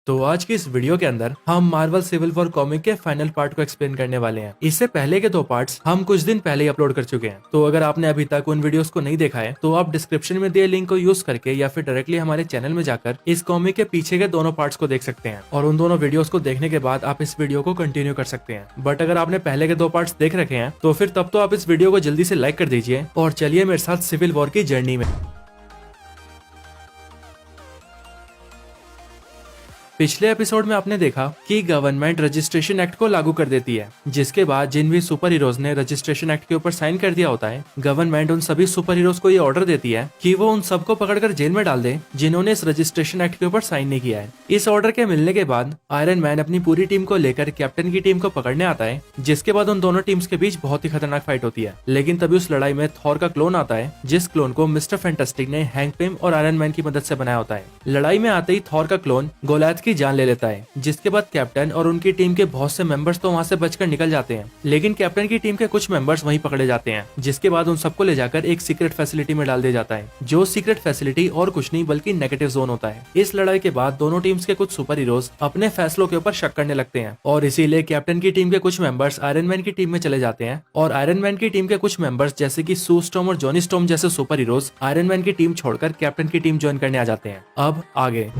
तो आज की इस वीडियो के अंदर हम मार्वल सिविल वॉर कॉमिक के फाइनल पार्ट को एक्सप्लेन करने वाले हैं। इससे पहले के दो पार्ट्स हम कुछ दिन पहले ही अपलोड कर चुके हैं, तो अगर आपने अभी तक उन वीडियोस को नहीं देखा है तो आप डिस्क्रिप्शन में दिए लिंक को यूज करके या फिर डायरेक्टली हमारे चैनल में जाकर इस कॉमिक के पीछे के दोनों पार्ट्स को देख सकते हैं और उन दोनों वीडियोस को देखने के बाद आप इस वीडियो को कंटिन्यू कर सकते हैं। बट अगर आपने पहले के दो पार्ट्स देख रखे हैं तो फिर तब तो आप इस वीडियो को जल्दी से लाइक कर दीजिए और चलिए मेरे साथ सिविल वॉर की जर्नी में। पिछले एपिसोड में आपने देखा कि गवर्नमेंट रजिस्ट्रेशन एक्ट को लागू कर देती है, जिसके बाद जिन भी सुपर हीरोज ने रजिस्ट्रेशन एक्ट के ऊपर साइन कर दिया होता है, गवर्नमेंट उन सभी सुपर हीरोज को ये ऑर्डर देती है कि वो उन सबको पकड़कर जेल में डाल दे जिन्होंने इस रजिस्ट्रेशन एक्ट के ऊपर साइन नहीं किया है। इस ऑर्डर के मिलने के बाद आयरन मैन अपनी पूरी टीम को लेकर कैप्टन की टीम को पकड़ने आता है, जिसके बाद उन दोनों टीम्स के बीच बहुत ही खतरनाक फाइट होती है। लेकिन तभी उस लड़ाई में थॉर का क्लोन आता है, जिस क्लोन को मिस्टर फैंटास्टिक ने हैंक पिम और आयरन मैन की मदद से बनाया होता है। लड़ाई में आते ही थॉर का क्लोन गोलियथ की जान ले लेता है, जिसके बाद कैप्टन और उनकी टीम के बहुत से मेंबर्स तो वहां से बचकर निकल जाते हैं, लेकिन कैप्टन की टीम के कुछ मेंबर्स वहीं पकड़े जाते हैं, जिसके बाद उन सबको ले जाकर एक सीक्रेट फैसिलिटी में डाल दिया जाता है, जो सीक्रेट फैसिलिटी और कुछ नहीं बल्कि नेगेटिव जोन होता है। इस लड़ाई के बाद दोनों टीम्स के कुछ सुपर हीरोज अपने फैसलों के ऊपर शक करने लगते हैं और इसीलिए कैप्टन की टीम के कुछ मेंबर्स आयरन मैन की टीम में चले जाते हैं और आयरन मैन की टीम के कुछ मेंबर्स जैसे कि सू स्टॉर्म और जॉनी स्टॉर्म जैसे सुपर हीरोज आयरन मैन की टीम छोड़कर कैप्टन की टीम ज्वाइन करने आ जाते हैं। अब आगे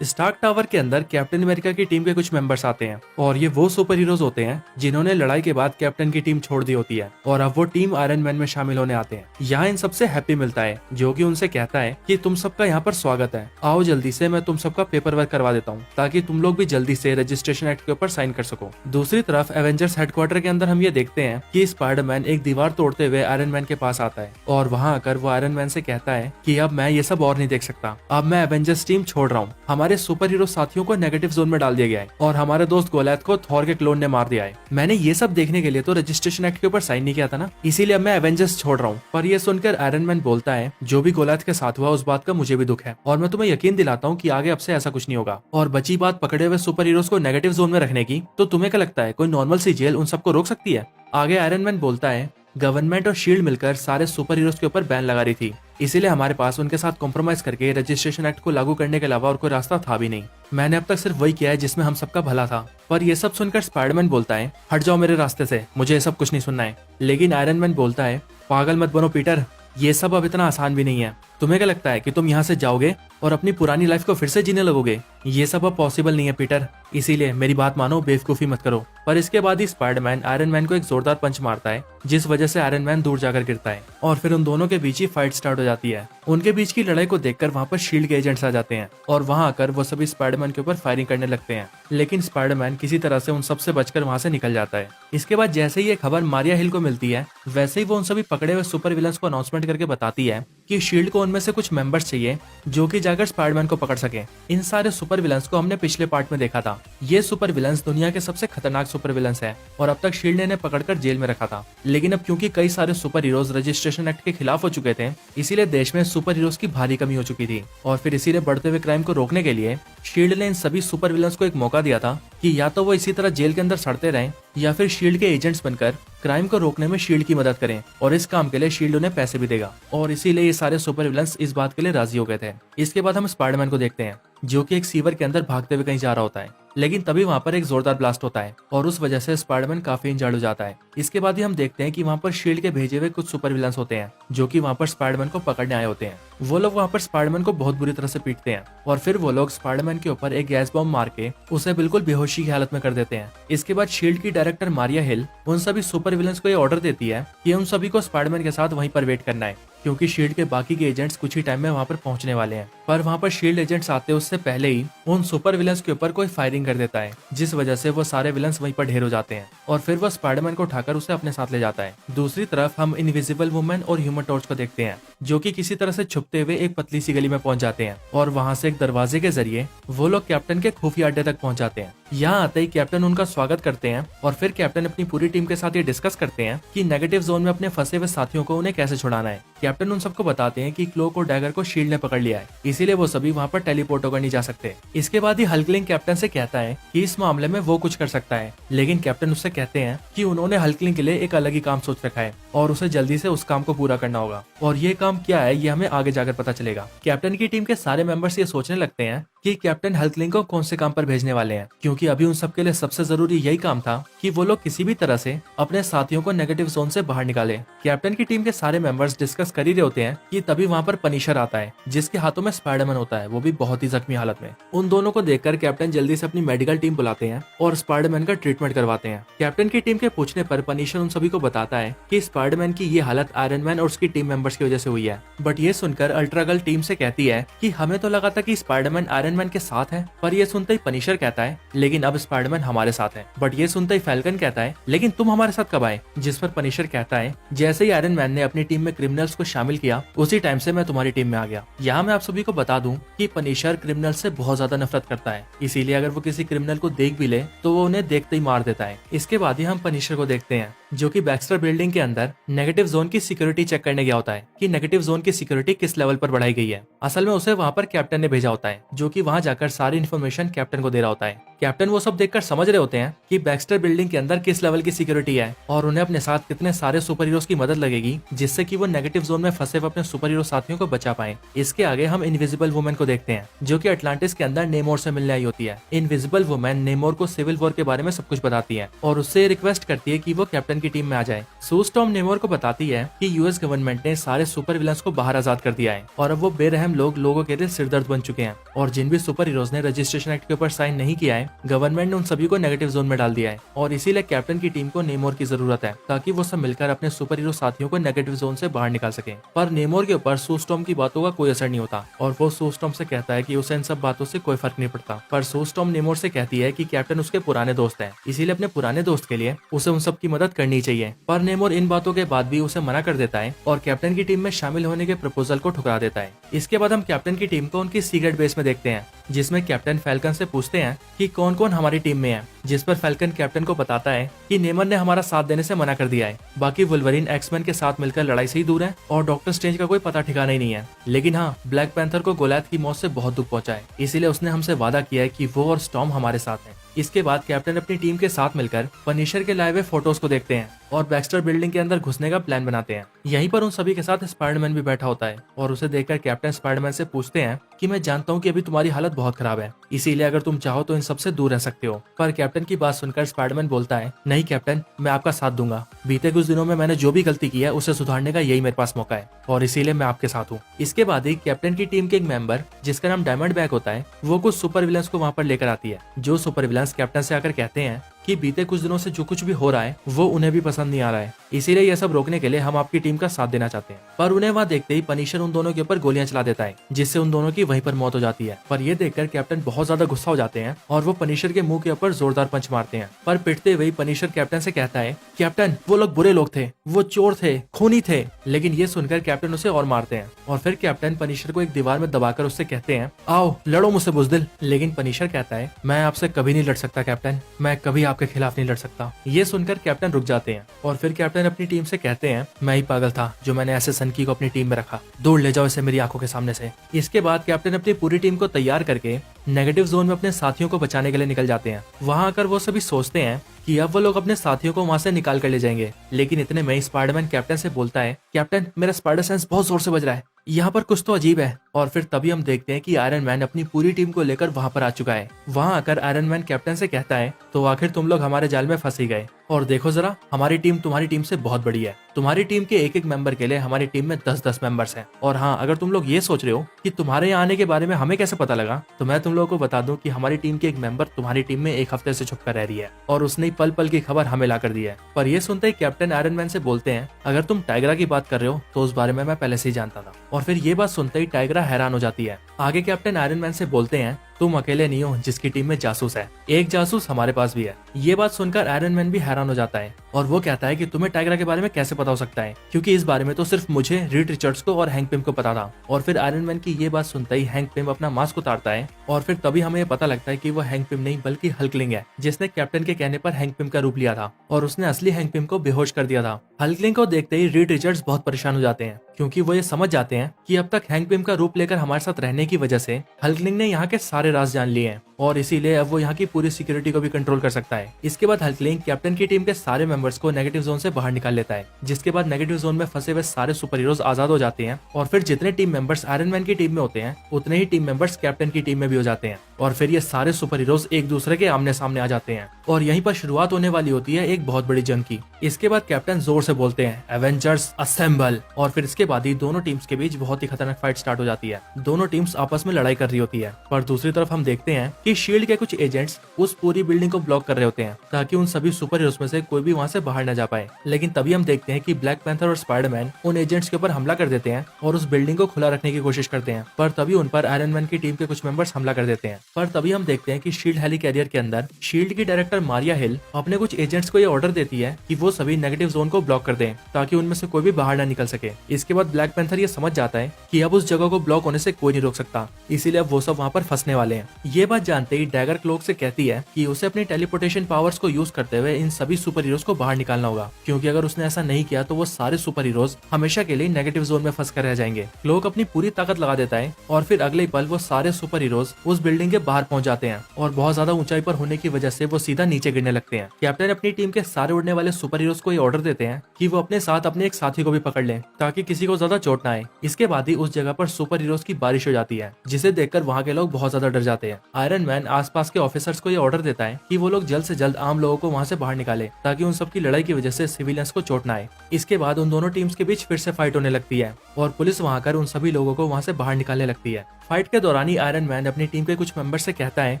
स्टार्क टावर के अंदर कैप्टन अमेरिका की टीम के कुछ मेंबर्स आते हैं और ये वो सुपर हीरोज होते हैं जिन्होंने लड़ाई के बाद कैप्टन की टीम छोड़ दी होती है और अब वो टीम आयरन मैन में शामिल होने आते हैं। यहाँ इन सबसे हैप्पी मिलता है, जो कि उनसे कहता है कि तुम सबका यहाँ पर स्वागत है, आओ जल्दी से मैं तुम सबका पेपर वर्क करवा देता हूँ ताकि तुम लोग भी जल्दी से रजिस्ट्रेशन एक्ट के ऊपर साइन कर सको। दूसरी तरफ एवेंजर्स हेडक्वार्टर के अंदर हम ये देखते हैं कि स्पाइडरमैन एक दीवार तोड़ते हुए आयरन मैन के पास आता है और वहाँ आकर वो आयरन मैन से कहता है कि अब मैं ये सब और नहीं देख सकता, अब मैं एवेंजर्स टीम छोड़ रहा हूँ। हमारे सुपर हीरो साथियों को नेगेटिव जोन में डाल दिया गया है और हमारे दोस्त गोलियथ को थॉर के क्लोन ने मार दिया है। मैंने ये सब देखने के लिए तो रजिस्ट्रेशन एक्ट के ऊपर साइन नहीं किया था ना, इसीलिए अब मैं एवेंजर्स छोड़ रहा हूँ। पर ये सुनकर आयरन मैन बोलता है, जो भी गोलियथ के साथ हुआ उस बात का मुझे भी दुख है और मैं तुम्हें यकीन दिलाता हूँ कि आगे अब से ऐसा कुछ नहीं होगा। और बची बात पकड़े हुए सुपर हीरोज को नेगेटिव जोन में रखने की, तो तुम्हें क्या लगता है कोई नॉर्मल सी जेल उन सबको रोक सकती है? आगे आयरन मैन बोलता है, गवर्नमेंट और शील्ड मिलकर सारे सुपर हीरोज के ऊपर बैन लगा रही थी, इसीलिए हमारे पास उनके साथ कॉम्प्रोमाइज करके रजिस्ट्रेशन एक्ट को लागू करने के अलावा और कोई रास्ता था भी नहीं। मैंने अब तक सिर्फ वही किया है जिसमें हम सबका भला था। पर ये सब सुनकर स्पाइडरमैन बोलता है, हट जाओ मेरे रास्ते से, मुझे ये सब कुछ नहीं सुनना है। लेकिन आयरन मैन बोलता है, पागल मत बनो पीटर, ये सब अब इतना आसान भी नहीं है। तुम्हें क्या लगता है कि तुम यहाँ से जाओगे और अपनी पुरानी लाइफ को फिर से जीने लगोगे? ये सब अब पॉसिबल नहीं है पीटर, इसीलिए मेरी बात मानो, बेवकूफी मत करो। पर इसके बाद ही स्पाइडरमैन आयरन मैन को एक जोरदार पंच मारता है, जिस वजह से आयरन मैन दूर जाकर गिरता है और फिर उन दोनों के बीच ही फाइट स्टार्ट हो जाती है। उनके बीच की लड़ाई को देखकर वहाँ पर शील्ड के एजेंट्स आ जाते हैं और वहाँ आकर वो सभी स्पाइडरमैन के ऊपर फायरिंग करने लगते हैं, लेकिन स्पाइडरमैन किसी तरह से उन सबसे बचकर वहाँ से निकल जाता है। इसके बाद जैसे ही ये खबर मारिया हिल को मिलती है, वैसे ही वो उन सभी पकड़े हुए सुपर विलन्स को अनाउंसमेंट करके बताती है कि शील्ड को उनमें से कुछ मेंबर्स चाहिए जो कि जाकर स्पाइडरमैन को पकड़ सके। इन सारे सुपर विलन्स को हमने पिछले पार्ट में देखा था। ये सुपर विलन्स दुनिया के सबसे खतरनाक सुपर विलन्स है और अब तक शील्ड ने इन्हें पकड़कर जेल में रखा था, लेकिन अब क्योंकि कई सारे सुपर हीरोज रजिस्ट्रेशन एक्ट के खिलाफ हो चुके थे, इसीलिए देश में सुपर हीरोज की भारी कमी हो चुकी थी और फिर इसीलिए बढ़ते हुए क्राइम को रोकने के लिए शील्ड ने इन सभी सुपर विलन्स को एक मौका दिया था कि या तो वो इसी तरह जेल के अंदर सड़ते रहें या फिर शील्ड के एजेंट्स बनकर क्राइम को रोकने में शील्ड की मदद करें, और इस काम के लिए शील्ड उन्हें पैसे भी देगा। और इसीलिए ये सारे सुपर विलन्स इस बात के लिए राजी हो गए थे। इसके बाद हम स्पाइडरमैन को देखते हैं, जो कि एक सीवर के अंदर भागते हुए कहीं जा रहा होता है, लेकिन तभी वहाँ पर एक जोरदार ब्लास्ट होता है और उस वजह से स्पाइडरमैन काफी इंजर्ड हो जाता है। इसके बाद ही हम देखते हैं कि वहाँ पर शील्ड के भेजे हुए कुछ सुपर विलन्स होते हैं जो कि वहाँ पर स्पाइडरमैन को पकड़ने आए होते हैं। वो लोग वहाँ पर स्पाइडरमैन को बहुत बुरी तरह से पीटते हैं और फिर वो लोग स्पाइडरमैन के ऊपर एक गैस बॉम्ब मार के उसे बिल्कुल बेहोशी की हालत में कर देते हैं। इसके बाद शील्ड की डायरेक्टर मारिया हिल उन सभी सुपर विलन्स को ये ऑर्डर देती है कि उन सभी को स्पाइडरमैन के साथ वहीं पर वेट करना है, क्योंकि शील्ड के बाकी के एजेंट्स कुछ ही टाइम में वहाँ पर पहुंचने वाले हैं। पर वहाँ पर शील्ड एजेंट्स आते उससे पहले ही उन सुपर विलन्स के ऊपर कोई फायरिंग कर देता है, जिस वजह से वो सारे विलन्स वहीं पर ढेर हो जाते हैं और फिर वो स्पाइडरमैन को उठाकर उसे अपने साथ ले जाता है। दूसरी तरफ हम इनविजिबल वुमन और ह्यूमन टॉर्च को देखते हैं, जो कि किसी तरह से छुपते हुए एक पतली सी गली में पहुंच जाते हैं और वहां से एक दरवाजे के जरिए वो लोग कैप्टन के खुफिया अड्डे तक पहुंच जाते हैं। यहाँ आते ही कैप्टन उनका स्वागत करते हैं और फिर कैप्टन अपनी पूरी टीम के साथ ये डिस्कस करते हैं कि नेगेटिव जोन में अपने फंसे हुए साथियों को उन्हें कैसे छुड़ाना है। कैप्टन उन सबको बताते हैं कि क्लोक और डैगर को शील्ड ने पकड़ लिया है, इसीलिए वो सभी वहाँ पर टेलीपोर्ट होकर नहीं जा सकते। इसके बाद ही हल्कलिंग कैप्टन से कहता है कि इस मामले में वो कुछ कर सकता है, लेकिन कैप्टन उससे कहते हैं कि उन्होंने हल्कलिंग के लिए एक अलग ही काम सोच रखा है और उसे जल्दी से उस काम को पूरा करना होगा, और ये काम क्या है ये हमें आगे जाकर पता चलेगा। कैप्टन की टीम के सारे मेंबर्स ये सोचने लगते हैं कि कैप्टन हल्कलिंग को कौन से काम पर भेजने वाले हैं, क्योंकि अभी उन सबके लिए सबसे जरूरी यही काम था कि वो लोग किसी भी तरह से अपने साथियों को नेगेटिव जोन से बाहर निकाले। कैप्टन की टीम के सारे मेंबर्स डिस्कस कर ही रहे होते हैं कि तभी वहाँ पर पनिशर आता है, जिसके हाथों में स्पाइडरमैन होता है, वो भी बहुत ही जख्मी हालत में। उन दोनों को देखकर कैप्टन जल्दी से अपनी मेडिकल टीम बुलाते हैं और स्पाइडरमैन का ट्रीटमेंट करवाते हैं। कैप्टन की टीम के पूछने पर पनिशर उन सभी को बताता है कि स्पाइडरमैन की ये हालत आयरन मैन और उसकी टीम मेंबर्स की वजह से हुई है। बट ये सुनकर अल्ट्रा गर्ल टीम से कहती है कि हमें तो लगा था कि स्पाइडरमैन आयरन मैन के साथ है, पर ये सुनते ही पनिशर कहता है लेकिन अब स्पाइडरमैन हमारे साथ है। बट ये सुनते ही फैल्कन कहता है लेकिन तुम हमारे साथ कब आए, जिस पर पनिशर कहता है जैसे ही आयरन मैन ने अपनी टीम में क्रिमिनल्स को शामिल किया उसी टाइम से मैं तुम्हारी टीम में आ गया। यहाँ मैं आप सभी को बता दूं कि पनिशर क्रिमिनल से बहुत ज्यादा नफरत करता है, इसीलिए अगर वो किसी क्रिमिनल को देख भी ले तो वो उन्हें देखते ही मार देता है। इसके बाद ही हम पनिशर को देखते हैं जो कि बैक्स्टर बिल्डिंग के अंदर नेगेटिव जोन की सिक्योरिटी चेक करने गया होता है कि नेगेटिव जोन की सिक्योरिटी किस लेवल पर बढ़ाई गई है। असल में उसे वहाँ पर कैप्टन ने भेजा होता है जो कि वहाँ जाकर सारी इन्फॉर्मेशन कैप्टन को दे रहा होता है। कैप्टन वो सब देखकर समझ रहे होते हैं कि बैक्स्टर बिल्डिंग के अंदर किस लेवल की सिक्योरिटी है और उन्हें अपने साथ कितने सारे सुपर हीरोज की मदद लगेगी जिससे कि वो नेगेटिव जोन में फंसे हुए अपने सुपर हीरो साथियों को बचा पाए। इसके आगे हम इनविजिबल वुमेन को देखते हैं जो कि अटलांटिस के अंदर नेमोर से मिलने आई होती है। इनविजिबल वुमेन नेमोर को सिविल वॉर के बारे में सब कुछ बताती है और उससे रिक्वेस्ट करती है कि वो कैप्टन की टीम में आ जाए। सू स्टॉर्म नेमोर को बताती है कि यूएस गवर्नमेंट ने सारे सुपर विलन्स को बाहर आजाद कर दिया है और अब वो बेरहम लोगों के लिए सिरदर्द बन चुके हैं और जिन भी सुपर हीरोज ने रजिस्ट्रेशन एक्ट के ऊपर साइन नहीं किया है गवर्नमेंट ने उन सभी को नेगेटिव जोन में डाल दिया है और इसीलिए कैप्टन की टीम को नेमोर की जरूरत है ताकि वो सब मिलकर अपने सुपर हीरो साथियों को नेगेटिव जोन से बाहर निकाल सके। पर नेमोर के ऊपर सू स्टॉर्म की बातों का कोई असर नहीं होता और वो सू स्टॉर्म से कहता है कि उसे इन सब बातों से कोई फर्क नहीं पड़ता। पर सू स्टॉर्म नेमोर से कहती है कि कैप्टन उसके पुराने दोस्त है, इसीलिए अपने पुराने दोस्त के लिए उसे उन सब की मदद करनी चाहिए। पर नेमोर इन बातों के बाद भी उसे मना कर देता है और कैप्टन की टीम में शामिल होने के प्रपोजल को ठुकरा देता है। इसके बाद हम कैप्टन की टीम को उनकी सीक्रेट बेस में देखते हैं जिसमें कैप्टन फैल्कन से पूछते हैं कि कौन कौन हमारी टीम में है, जिस पर फैल्कन कैप्टन को बताता है कि नेमर ने हमारा साथ देने से मना कर दिया है। बाकी वुल्वरीन एक्समैन के साथ मिलकर लड़ाई से ही दूर है और डॉक्टर स्ट्रेंज का कोई पता ठिकाना ही नहीं है। लेकिन हाँ, ब्लैक पैंथर को गोलियथ की मौत से बहुत दुख पहुंचा है, इसीलिए उसने हमसे वादा किया है कि वो और स्टॉर्म हमारे साथ हैं। इसके बाद कैप्टन अपनी टीम के साथ मिलकर पनिशर के लाए हुए फोटोज को देखते हैं और बैक्स्टर बिल्डिंग के अंदर घुसने का प्लान बनाते हैं। यहीं पर उन सभी के साथ स्पाइडरमैन भी बैठा होता है और उसे देखकर कैप्टन स्पाइडरमैन से पूछते हैं कि मैं जानता हूँ कि अभी तुम्हारी हालत बहुत खराब है, इसीलिए अगर तुम चाहो तो इन सबसे दूर रह सकते हो। पर कैप्टन की बात सुनकर स्पाइडरमैन बोलता है नहीं कैप्टन, मैं आपका साथ दूंगा। बीते कुछ दिनों में मैंने जो भी गलती की है उसे सुधारने का यही मेरे पास मौका है और इसीलिए मैं आपके साथ हूँ। इसके बाद ही कैप्टन की टीम के एक मेंबर जिसका नाम डायमंड बैग होता है वो कुछ सुपर विलन्स को वहाँ पर लेकर आती है। जो सुपर विलन्स कैप्टन से आकर कहते हैं कि बीते कुछ दिनों से जो कुछ भी हो रहा है वो उन्हें भी पसंद नहीं आ रहा है, इसीलिए यह सब रोकने के लिए हम आपकी टीम का साथ देना चाहते हैं। पर उन्हें वहाँ देखते ही पनिशर उन दोनों के ऊपर गोलियां चला देता है जिससे उन दोनों की वहीं पर मौत हो जाती है। पर ये देखकर कैप्टन बहुत ज्यादा गुस्सा हो जाते हैं और वो पनिशर के मुंह के ऊपर जोरदार पंच मारते हैं। पर पिटते हुए पनिशर कैप्टन से कहता है कैप्टन वो लोग बुरे लोग थे, वो चोर थे, खूनी थे। लेकिन ये सुनकर कैप्टन उसे और मारते हैं और फिर कैप्टन पनिशर को एक दीवार में दबाकर उससे कहते हैं आओ लड़ो मुझसे बुज़दिल। लेकिन पनिशर कहता है मैं आपसे कभी नहीं लड़ सकता कैप्टन, मैं कभी आपके खिलाफ नहीं लड़ सकता। ये सुनकर कैप्टन रुक जाते हैं और फिर कैप्टन अपनी टीम से कहते हैं मैं ही पागल था जो मैंने ऐसे सनकी को अपनी टीम में रखा, दूर ले जाओ इसे मेरी आंखों के सामने से। इसके बाद कैप्टन अपनी पूरी टीम को तैयार करके नेगेटिव जोन में अपने साथियों को बचाने के लिए निकल जाते हैं। वहां आकर वो सभी सोचते हैं कि अब वो लोग अपने साथियों को वहां से निकाल कर ले जाएंगे। लेकिन इतने में स्पाइडरमैन कैप्टन से बोलता है कैप्टन मेरा स्पाइडर सेंस बहुत जोर से बज रहा है, यहाँ पर कुछ तो अजीब है। और फिर तभी हम देखते हैं कि आयरन मैन अपनी पूरी टीम को लेकर वहां पर आ चुका है। वहां आकर आयरन मैन कैप्टन से कहता है तो आखिर तुम लोग हमारे जाल में फंस ही गए, और देखो जरा हमारी टीम तुम्हारी टीम से बहुत बड़ी है। तुम्हारी टीम के एक एक मेंबर के लिए हमारी टीम में 10-10 मेंबर्स हैं। और हाँ, अगर तुम लोग ये सोच रहे हो कि तुम्हारे यहाँ आने के बारे में हमें कैसे पता लगा, तो मैं तुम लोगों को बता दूं कि हमारी टीम के एक मेंबर तुम्हारी टीम में एक हफ्ते से छुप कर रह रही है और उसने पल पल की खबर हमें ला कर दी है। पर ये सुनते ही कैप्टन आयरन मैन से बोलते हैं अगर तुम टाइगरा की बात कर रहे हो तो उस बारे में मैं पहले से ही जानता था। और फिर ये बात सुनते ही टाइगरा हैरान हो जाती है। आगे कैप्टन आयरन मैन से बोलते हैं तुम अकेले नहीं हो जिसकी टीम में जासूस है, एक जासूस हमारे पास भी है। ये बात सुनकर आयरन मैन भी हैरान हो जाता है और वो कहता है कि तुम्हें टाइगरा के बारे में कैसे पता हो सकता है, क्योंकि इस बारे में तो सिर्फ मुझे, रीड रिचर्ड्स को और हैंक पिम को पता था। और फिर आयरन मैन की ये बात सुनते ही हैंक पिम अपना मास्क उतारता है और फिर तभी हमें ये पता लगता है कि वो हैंक पिम नहीं बल्कि हल्कलिंग है, जिसने कैप्टन के कहने पर हैंक पिम का रूप लिया था और उसने असली हैंक पिम को बेहोश कर दिया था। हल्कलिंग को देखते ही रीड रिचर्ड्स बहुत परेशान हो जाते हैं क्योंकि वो ये समझ जाते हैं कि अब तक हैंक पिम का रूप लेकर हमारे साथ रहने की वजह से हल्कलिंग ने यहाँ के सारे राज जान लिए हैं। और इसीलिए अब वो यहाँ की पूरी सिक्योरिटी को भी कंट्रोल कर सकता है। इसके बाद हल्कलिंग कैप्टन की टीम के सारे मेंबर्स को नेगेटिव जोन से बाहर निकाल लेता है, जिसके बाद नेगेटिव जोन में फंसे हुए सारे सुपर हीरोज आजाद हो जाते हैं। और फिर जितने टीम मेंबर्स आयरन मैन की टीम में होते हैं उतने ही टीम मेंबर्स कैप्टन की टीम में भी हो जाते हैं। और फिर ये सारे सुपर हीरोज एक दूसरे के आमने सामने आ जाते हैं और यहीं पर शुरुआत होने वाली होती है एक बहुत बड़ी जंग की। इसके बाद कैप्टन जोर से बोलते हैं एवेंजर्स असेंबल, और फिर इसके बाद ही दोनों टीम्स के बीच बहुत ही खतरनाक फाइट स्टार्ट हो जाती है। दोनों टीम्स आपस में लड़ाई कर रही होती है, पर दूसरी तरफ हम देखते हैं कि शील्ड के कुछ एजेंट्स उस पूरी बिल्डिंग को ब्लॉक कर रहे होते हैं ताकि उन सभी सुपर हीरोज में से कोई भी वहां से बाहर न जा पाए। लेकिन तभी हम देखते हैं कि ब्लैक पैंथर और स्पाइडरमैन उन एजेंट्स के ऊपर हमला कर देते हैं और उस बिल्डिंग को खुला रखने की कोशिश करते हैं, पर तभी उन पर आयरन मैन की टीम के कुछ मेंबर्स हमला कर देते हैं। पर तभी हम देखते हैं कि शील्ड हेली कैरियर के अंदर शील्ड की डायरेक्टर मारिया हिल अपने कुछ एजेंट्स को ये ऑर्डर देती है कि वो सभी नेगेटिव जोन को ब्लॉक कर दें ताकि उनमें से कोई भी बाहर ना निकल सके। इसके बाद ब्लैक पैंथर ये समझ जाता है कि अब उस जगह को ब्लॉक होने से कोई नहीं रोक सकता, इसीलिए अब वो सब वहाँ पर फंसने वाले हैं। ये बात जानते ही डैगर क्लोक से कहती है कि उसे अपनी टेलीपोर्टेशन पावर्स को यूज करते हुए इन सभी सुपर हीरोज को बाहर निकालना होगा, क्योंकि अगर उसने ऐसा नहीं किया तो वो सारे सुपर हीरोज हमेशा के लिए नेगेटिव जोन में फंस कर रह जाएंगे। क्लोक अपनी पूरी ताकत लगा देता है और फिर अगले ही पल वो सारे सुपर हीरोज उस बिल्डिंग के बाहर पहुंच जाते हैं और बहुत ज्यादा ऊंचाई पर होने की वजह से वो सीधा नीचे गिरने लगते हैं। कैप्टन अपनी टीम के सारे उड़ने वाले सुपर हीरोज को ये ऑर्डर देते हैं कि वो अपने साथ अपने एक साथी को भी पकड़ लें ताकि किसी को ज्यादा चोट ना आए। इसके बाद ही उस जगह पर सुपर हीरोज की बारिश हो जाती है, जिसे देखकर वहाँ के लोग बहुत ज्यादा डर जाते हैं। आयरन मैन आसपास के ऑफिसर्स को ये ऑर्डर देता है कि वो लोग जल्द से जल्द आम लोगों को वहाँ से बाहर निकाले ताकि उन सबकी लड़ाई की वजह से सिविलियंस को चोट ना आए। इसके बाद उन दोनों टीम्स के बीच फिर से फाइट होने लगती है और पुलिस वहाँ कर उन सभी लोगों को वहाँ से बाहर निकालने लगती है। फाइट के दौरान ही आयरन मैन अपनी टीम के कुछ मेंबर से कहता है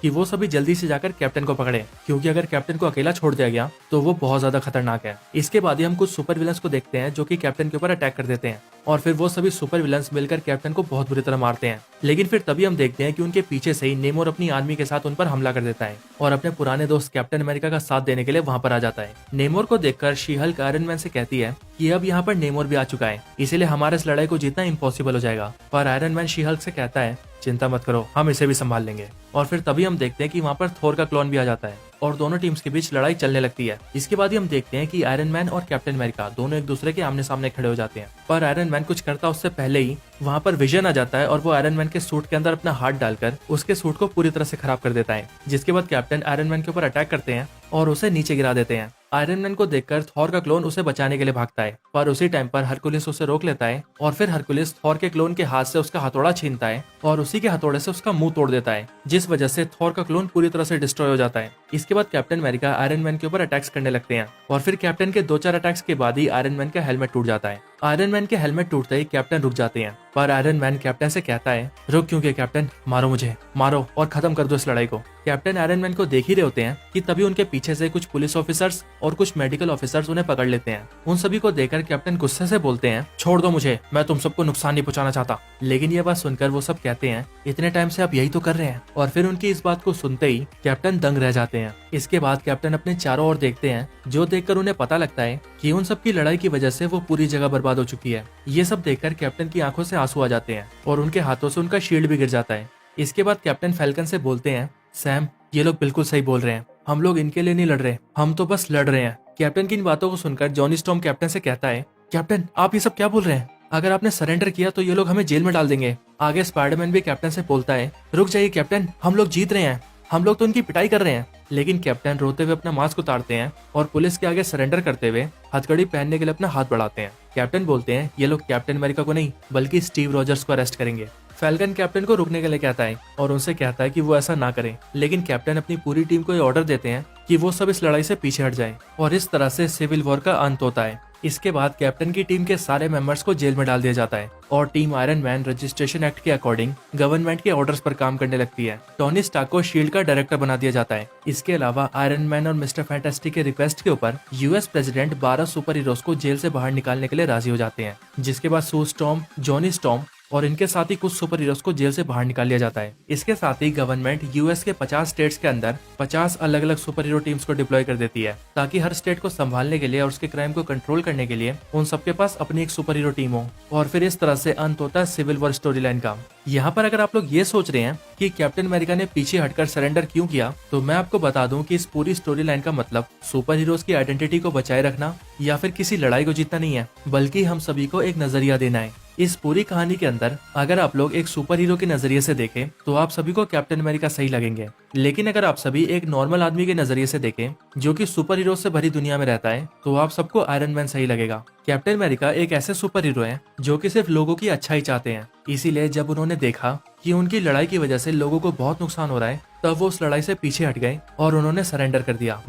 कि वो सभी जल्दी से जाकर कैप्टन को पकड़े, क्योंकि अगर कैप्टन को अकेला छोड़ दिया गया तो वो बहुत ज्यादा खतरनाक है। इसके बाद ही हम कुछ सुपर विलन्स को देखते हैं जो कि कैप्टन के ऊपर अटैक कर देते हैं और फिर वो सभी सुपर विलन्स मिलकर कैप्टन को बहुत बुरी तरह मारते हैं। लेकिन फिर तभी हम देखते हैं कि उनके पीछे से ही नेमोर अपनी आर्मी के साथ उन पर हमला कर देता है और अपने पुराने दोस्त कैप्टन अमेरिका का साथ देने के लिए वहां पर आ जाता है। नेमोर को देखकर शी हल्क आयरन मैन से कहती है कि अब यहाँ पर नेमोर भी आ चुका है, इसीलिए हमारे इस लड़ाई को जीतना इम्पॉसिबल हो जाएगा। पर आयरन मैन शी हल्क से कहता है चिंता मत करो, हम इसे भी संभाल लेंगे। और फिर तभी हम देखते हैं कि वहाँ पर थोर का क्लोन भी आ जाता है और दोनों टीम्स के बीच लड़ाई चलने लगती है। इसके बाद ही हम देखते हैं कि आयरन मैन और कैप्टन अमेरिका दोनों एक दूसरे के आमने सामने खड़े हो जाते हैं, पर आयरन मैन कुछ करता उससे पहले ही वहाँ पर विजन आ जाता है और वो आयरन मैन के सूट के अंदर अपना हाथ डालकर उसके सूट को पूरी तरह से खराब कर देता है। जिसके बाद कैप्टन आयरन मैन के ऊपर अटैक करते हैं और उसे नीचे गिरा देते हैं। आयरन मैन को देखकर थॉर का क्लोन उसे बचाने के लिए भागता है, पर उसी टाइम पर हरकुलिस उसे रोक लेता है और फिर हरकुलिस थॉर के क्लोन के हाथ से उसका हथौड़ा छीनता है और उसी के हथौड़े से उसका मुंह तोड़ देता है, जिस वजह से थॉर का क्लोन पूरी तरह से डिस्ट्रॉय हो जाता है। इसके बाद कैप्टन अमेरिका आयरन मैन के ऊपर अटैक्स करने लगते हैं और फिर कैप्टन के 2-4 अटैक्स के बाद ही आयरन मैन का हेलमेट टूट जाता है। आयरन मैन के हेलमेट टूटते ही कैप्टन रुक जाते हैं, पर आयरन मैन कैप्टन से कहता है रुक क्यों गए कैप्टन, मारो मुझे, मारो और खत्म कर दो इस लड़ाई को। कैप्टन आयरन मैन को देख ही रहे होते हैं कि तभी उनके पीछे से कुछ पुलिस ऑफिसर्स और कुछ मेडिकल ऑफिसर्स उन्हें पकड़ लेते हैं। उन सभी को देखकर कैप्टन गुस्से से बोलते हैं छोड़ दो मुझे, मैं तुम सबको नुकसान नहीं पहुंचाना चाहता। लेकिन ये बात सुनकर वो सब कहते हैं इतने टाइम से आप यही तो कर रहे हैं। और फिर उनकी इस बात को सुनते ही कैप्टन दंग रह जाते हैं। इसके बाद कैप्टन अपने चारों ओर देखते हैं, जो देखकर उन्हें पता लगता है कि उन सब की लड़ाई की वजह से वो पूरी जगह बर्बाद हो चुकी है। ये सब देखकर कैप्टन की आंखों से आंसू आ जाते हैं और उनके हाथों से उनका शील्ड भी गिर जाता है। इसके बाद कैप्टन फैल्कन से बोलते हैं सैम, ये लोग बिल्कुल सही बोल रहे हैं, हम लोग इनके लिए नहीं लड़ रहे, हम तो बस लड़ रहे हैं। कैप्टन की इन बातों को सुनकर जॉनी स्टॉर्म कैप्टन से कहता है कैप्टन आप ये सब क्या बोल रहे हैं, अगर आपने सरेंडर किया तो ये लोग हमें जेल में डाल देंगे। आगे स्पाइडरमैन भी कैप्टन से बोलता है रुक जाइए कैप्टन, हम लोग जीत रहे हैं, हम लोग तो उनकी पिटाई कर रहे हैं। लेकिन कैप्टन रोते हुए अपना मास्क उतारते हैं और पुलिस के आगे सरेंडर करते हुए हथकड़ी पहनने के लिए अपना हाथ बढ़ाते हैं। कैप्टन बोलते हैं ये लोग कैप्टन अमेरिका को नहीं बल्कि स्टीव रॉजर्स को अरेस्ट करेंगे। फैल्कन कैप्टन को रुकने के लिए कहता है और उनसे कहता है कि वो ऐसा ना करें, लेकिन कैप्टन अपनी पूरी टीम को ये ऑर्डर देते हैं कि वो सब इस लड़ाई से पीछे हट जाएं और इस तरह से सिविल वॉर का अंत होता है। इसके बाद कैप्टन की टीम के सारे मेंबर्स को जेल में डाल दिया जाता है और team iron man registration act के अकॉर्डिंग गवर्नमेंट के ऑर्डर्स पर काम करने लगती है। टोनी स्टार्क को शील्ड का डायरेक्टर बना दिया जाता है। इसके अलावा आयरन मैन और मिस्टर फैंटास्टिक के रिक्वेस्ट के ऊपर यूएस प्रेसिडेंट 12 सुपर हीरोज को जेल से बाहर निकालने के लिए राजी हो जाते हैं, जिसके बाद सू स्टॉर्म, जॉनी स्टॉर्म और इनके साथ ही कुछ सुपर हीरोज को जेल से बाहर निकाल लिया जाता है। इसके साथ ही गवर्नमेंट यूएस के 50 स्टेट्स के अंदर 50 अलग अलग सुपर हीरो टीम्स को डिप्लॉय कर देती है, ताकि हर स्टेट को संभालने के लिए और उसके क्राइम को कंट्रोल करने के लिए उन सबके पास अपनी एक सुपर हीरो टीम हो। और फिर इस तरह से अंत होता है सिविल वॉर स्टोरी लाइन का। यहाँ पर अगर आप लोग ये सोच रहे हैं कि कैप्टन अमेरिका ने पीछे हटकर सरेंडर क्यों किया, तो मैं आपको बता दूं कि इस पूरी स्टोरी लाइन का मतलब सुपर हीरोज की आइडेंटिटी को बचाए रखना या फिर किसी लड़ाई को जीतना नहीं है, बल्कि हम सभी को एक नजरिया देना है इस पूरी कहानी के अंदर अगर आप लोग एक सुपर हीरो के नजरिए से देखें तो आप सभी को कैप्टन अमेरिका सही लगेंगे, लेकिन अगर आप सभी एक नॉर्मल आदमी के नजरिए से देखें जो कि सुपर हीरो से भरी दुनिया में रहता है तो आप सबको आयरन मैन सही लगेगा। कैप्टन अमेरिका एक ऐसे सुपर हीरो है जो कि सिर्फ लोगों की अच्छाई चाहते हैं, इसीलिए जब उन्होंने देखा कि उनकी लड़ाई की वजह से लोगों को बहुत नुकसान हो रहा है तब वो उस लड़ाई से पीछे हट गए और उन्होंने सरेंडर कर दिया।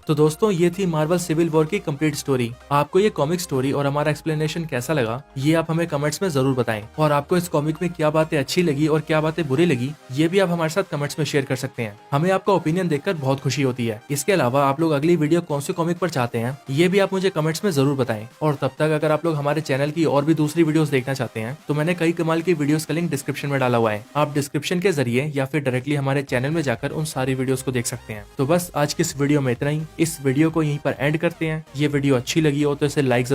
तो दोस्तों ये थी मार्वल सिविल वॉर की कंप्लीट स्टोरी। आपको ये कॉमिक स्टोरी और हमारा एक्सप्लेनेशन कैसा लगा ये आप हमें कमेंट्स में जरूर बताएं, और आपको इस कॉमिक में क्या बातें अच्छी लगी और क्या बातें बुरी लगी ये भी आप हमारे साथ कमेंट्स में शेयर कर सकते हैं। हमें आपका ओपिनियन देखकर बहुत खुशी होती है। इसके अलावा आप लोग अगली वीडियो कौन से कॉमिक पर चाहते हैं ये भी आप मुझे कमेंट्स में जरूर बताएं। और तब तक अगर आप लोग हमारे चैनल की और भी दूसरी वीडियोस देखना चाहते हैं तो मैंने कई कमाल की वीडियोस का लिंक डिस्क्रिप्शन में डाला हुआ है, आप डिस्क्रिप्शन के जरिए या फिर डायरेक्टली हमारे चैनल में जाकर उन सारी वीडियोस को देख सकते हैं। तो बस आज की इस वीडियो में इतना ही। इस वीडियो को यहीं पर एंड करते हैं। ये वीडियो अच्छी लगी हो तो इसे लाइक